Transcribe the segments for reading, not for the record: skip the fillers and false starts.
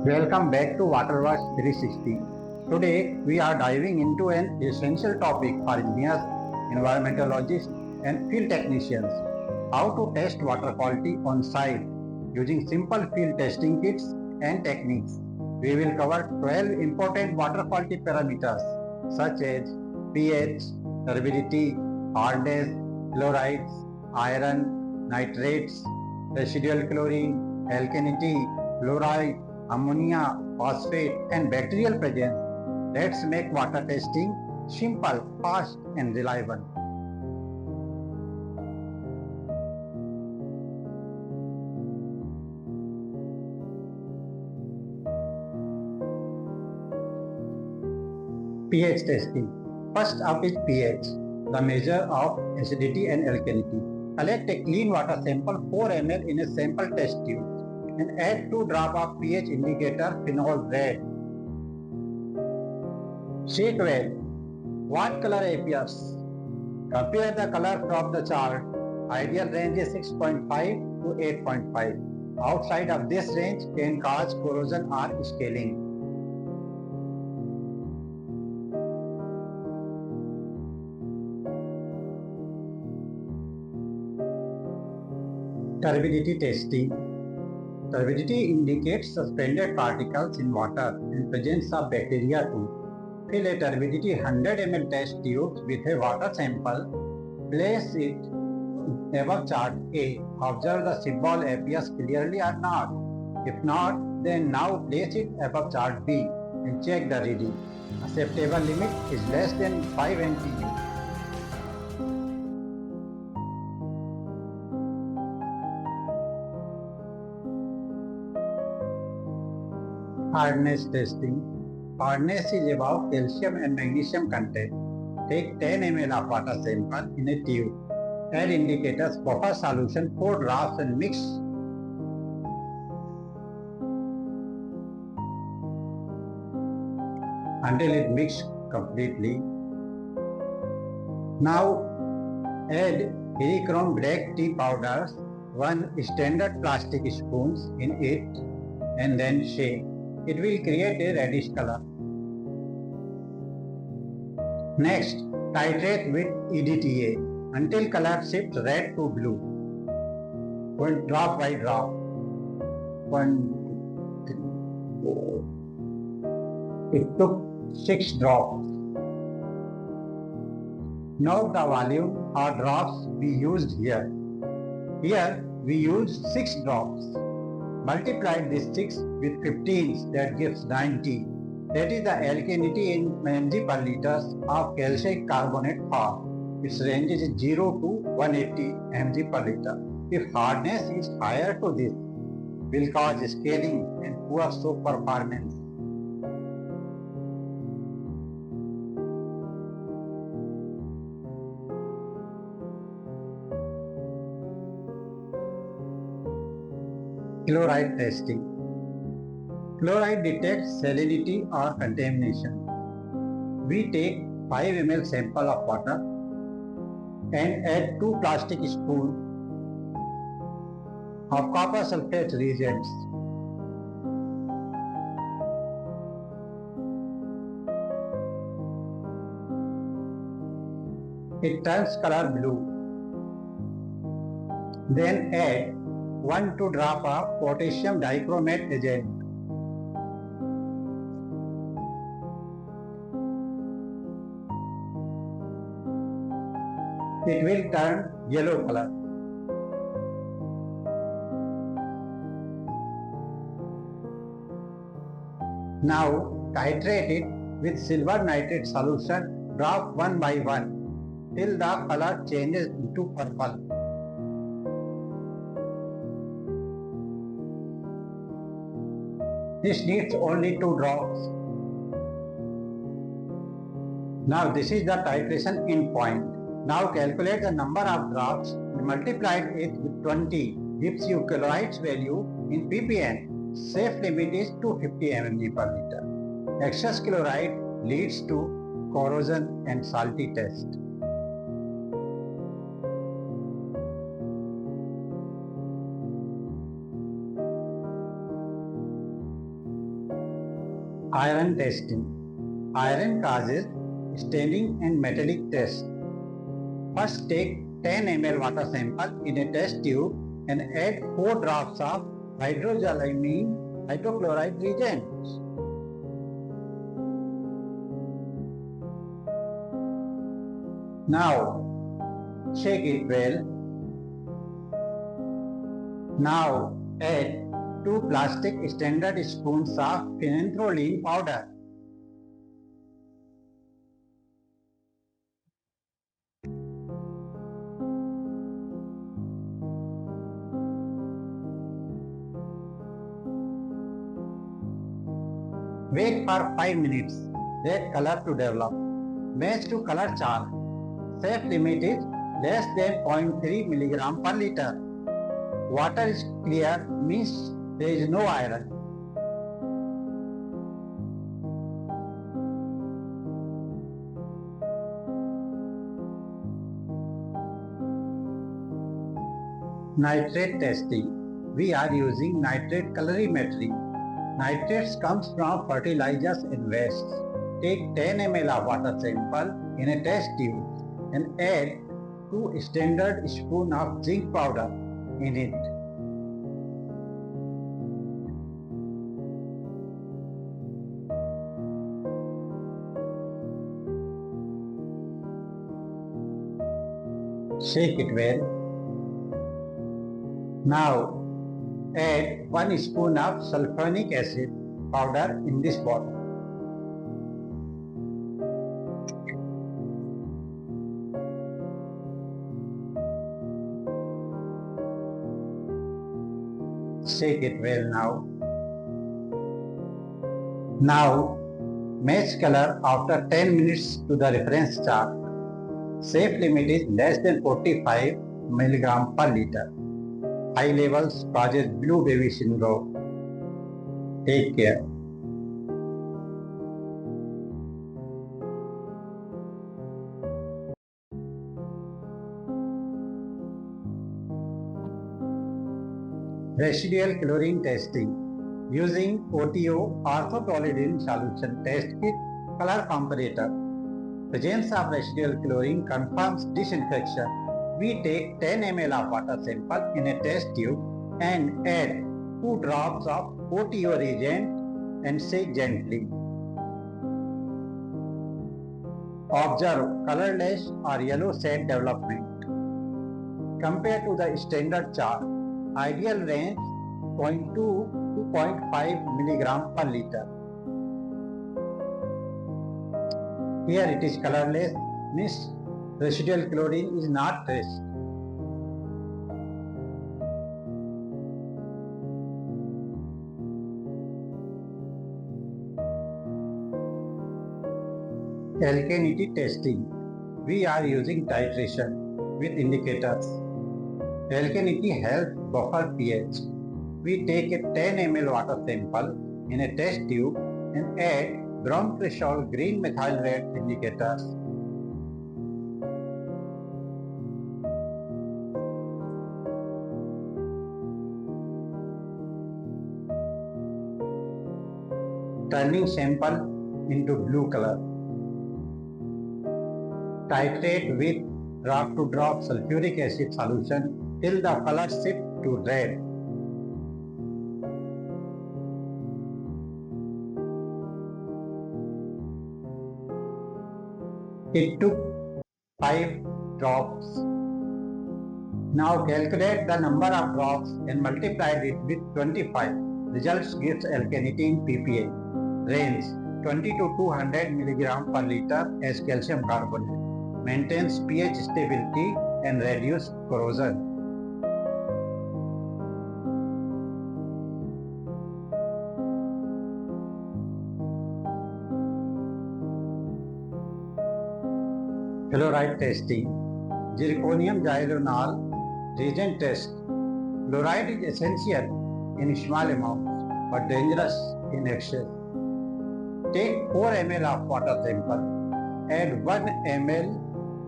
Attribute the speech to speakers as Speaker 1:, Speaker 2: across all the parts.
Speaker 1: Welcome back to Waterworks 360. Today we are diving into an essential topic for engineers, environmentalists, and field technicians: how to test water quality on site using simple field testing kits and techniques. We will cover 12 important water quality parameters such as pH, turbidity, hardness, chlorides, iron, nitrates, residual chlorine, alkalinity, fluoride, ammonia, phosphate, and bacterial presence. Let's make water testing simple, fast, and reliable. pH testing. First up is pH, the measure of acidity and alkalinity. Collect a clean water sample 4 ml in a sample test tube and add 2 drops of pH indicator phenol red. Shake well. What color appears? Compare the color from the chart. Ideal range is 6.5 to 8.5. Outside of this range can cause corrosion or scaling. Turbidity testing. Turbidity indicates suspended particles in water and presence of bacteria too. Fill a turbidity 100 ml test tube with a water sample. Place it above chart A. Observe the symbol appears clearly or not. If not, then now place it above chart B and check the reading. Acceptable limit is less than 5 NTU. Hardness testing. Hardness is about calcium and magnesium content. Take 10 ml of water sample in a tube. Add indicators buffer solution 4 drops and mix. Until it mixes completely. Now add Perichrome black tea powder, 1 standard plastic spoons in it, and then shake. It will create a reddish color. Next, titrate with EDTA until color shifts red to blue. One drop by drop. 1, 2, 3, 4. It took 6 drops. Note the volume or drops we used here. Here we used 6 drops. Multiply this 6 with 15, that gives 90. That is the alkalinity in mg per liters of calcium carbonate form. Its range is 0 to 180 mg per liter. If hardness is higher to this, will cause scaling and poor soap performance. Chloride testing. Chloride detects salinity or contamination. We take 5 ml sample of water and add 2 plastic spoons of copper sulfate reagents. It turns color blue. Then add 1-2 drop of potassium dichromate agent. It will turn yellow color. Now titrate it with silver nitrate solution, drop 1 by 1 till the color changes into purple. This needs only 2 drops. Now this is the titration endpoint. Now calculate the number of drops and multiply it with 20 gives you chloride's value in ppm. Safe limit is 250 mg per liter. Excess chloride leads to corrosion and salty test. Iron testing. Iron causes staining and metallic test. First take 10 ml water sample in a test tube and add 4 drops of hydroxylamine hydrochloride reagent. Now shake it well. Now add 2 plastic standard spoons of phenanthrolene powder. Wait for 5 minutes. Let color to develop. Match to color chart. Safe limit is less than 0.3 mg per liter. Water is clear means there is no iron. Nitrate testing. We are using nitrate colorimetry. Nitrates comes from fertilizers and wastes. Take 10 ml of water sample in a test tube and add 2 standard spoon of zinc powder in it. Shake it well. Now add 1 spoon of sulfonic acid powder in this bottle. Shake it well now. Now match color after 10 minutes to the reference chart. Safe limit is less than 45 mg per liter. High levels causes blue baby syndrome. Take care. Residual chlorine testing. Using OTO orthotoluidine solution test kit color comparator. Presence of residual chlorine confirms disinfection. We take 10 ml of water sample in a test tube and add 2 drops of OTO reagent and shake gently. Observe colorless or yellow shade development. Compared to the standard chart, ideal range 0.2 to 0.5 mg per liter. Here it is colorless, means residual chlorine is not traced. Alkalinity testing. We are using titration with indicators. Alkalinity helps buffer pH. We take a 10 ml water sample in a test tube and add brown threshold green methyl red indicators. Turning sample into blue color. Titrate with drop to drop sulfuric acid solution till the color shifts to red. It took 5 drops. Now calculate the number of drops and multiply it with 25. Results gives alkalinity in ppm. Range 20 to 200 mg per liter as calcium carbonate. Maintains pH stability and reduce corrosion. Fluoride testing. Zirconium xylenol reagent test. Fluoride is essential in small amounts but dangerous in excess. Take 4 ml of water sample. Add 1 ml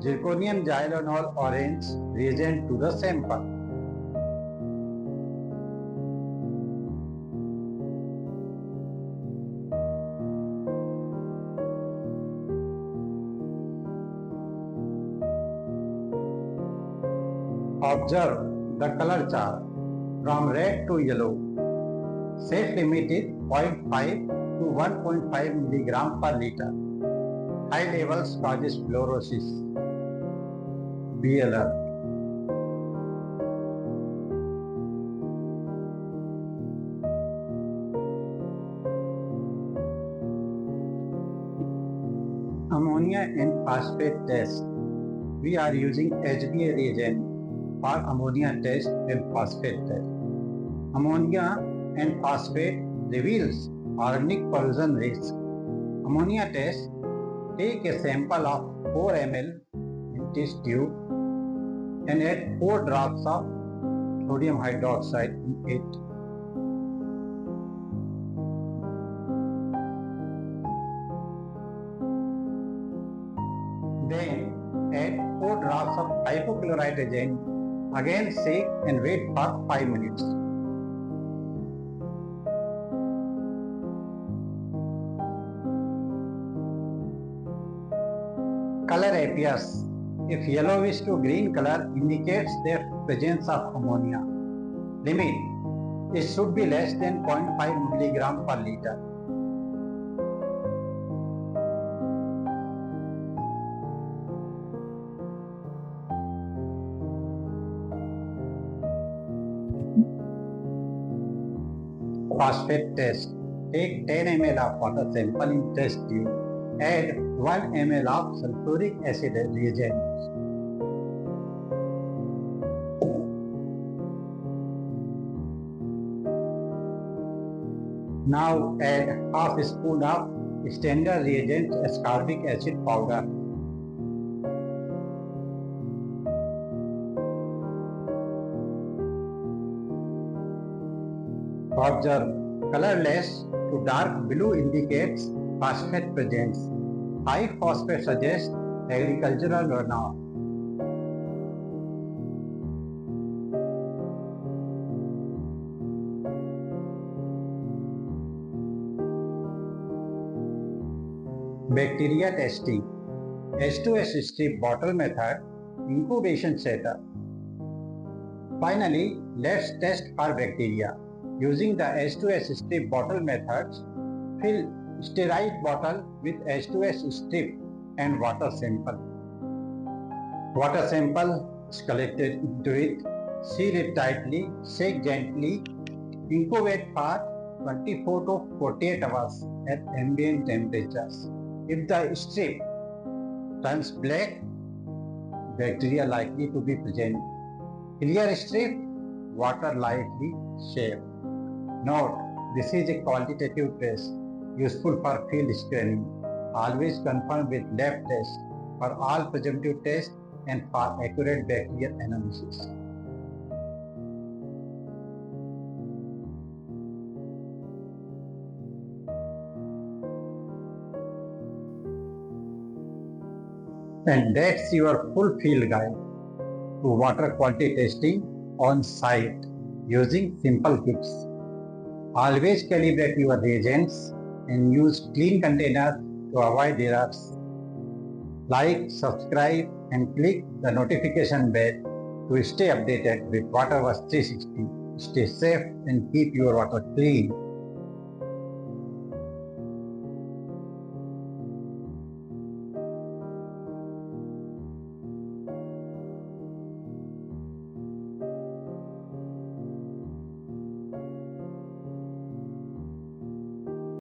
Speaker 1: zirconium xylenol orange reagent to the sample. Observe the color chart from red to yellow. Safe limit is 0.5 to 1.5 milligram per liter. High levels causes fluorosis. Be alert. Ammonia and phosphate test. We are using HBA reagent for ammonia test and phosphate test. Ammonia and phosphate reveals organic pollution risk. Ammonia test, take a sample of 4 ml in test tube and add 4 drops of sodium hydroxide in it. Then add 4 drops of hypochlorite agent. Again shake and wait for 5 minutes. Color appears. If yellowish to green color indicates the presence of ammonia. Limit. It should be less than 0.5 milligram per liter. Phosphate test. Take 10 ml of water sample in test tube. Add 1 ml of sulfuric acid reagent. Now add half a spoon of standard reagent ascorbic acid powder. Observe, colorless to dark blue indicates phosphate presence. High phosphate suggests agricultural runoff. Bacteria testing. H2S strip bottle method, incubation setup. Finally, let's test for bacteria. Using the H2S strip bottle methods, fill sterile bottle with H2S strip and water sample. Water sample is collected into it, seal it tightly, shake gently, incubate for 24 to 48 hours at ambient temperatures. If the strip turns black, bacteria likely to be present. Clear strip, water lightly safe. Note, this is a quantitative test useful for field screening. Always confirm with lab test for all presumptive tests and for accurate bacterial analysis. And that's your full field guide to water quality testing on site using simple kits. Always calibrate your reagents and use clean containers to avoid errors. Like, subscribe and click the notification bell to stay updated with Waterworks 360. Stay safe and keep your water clean.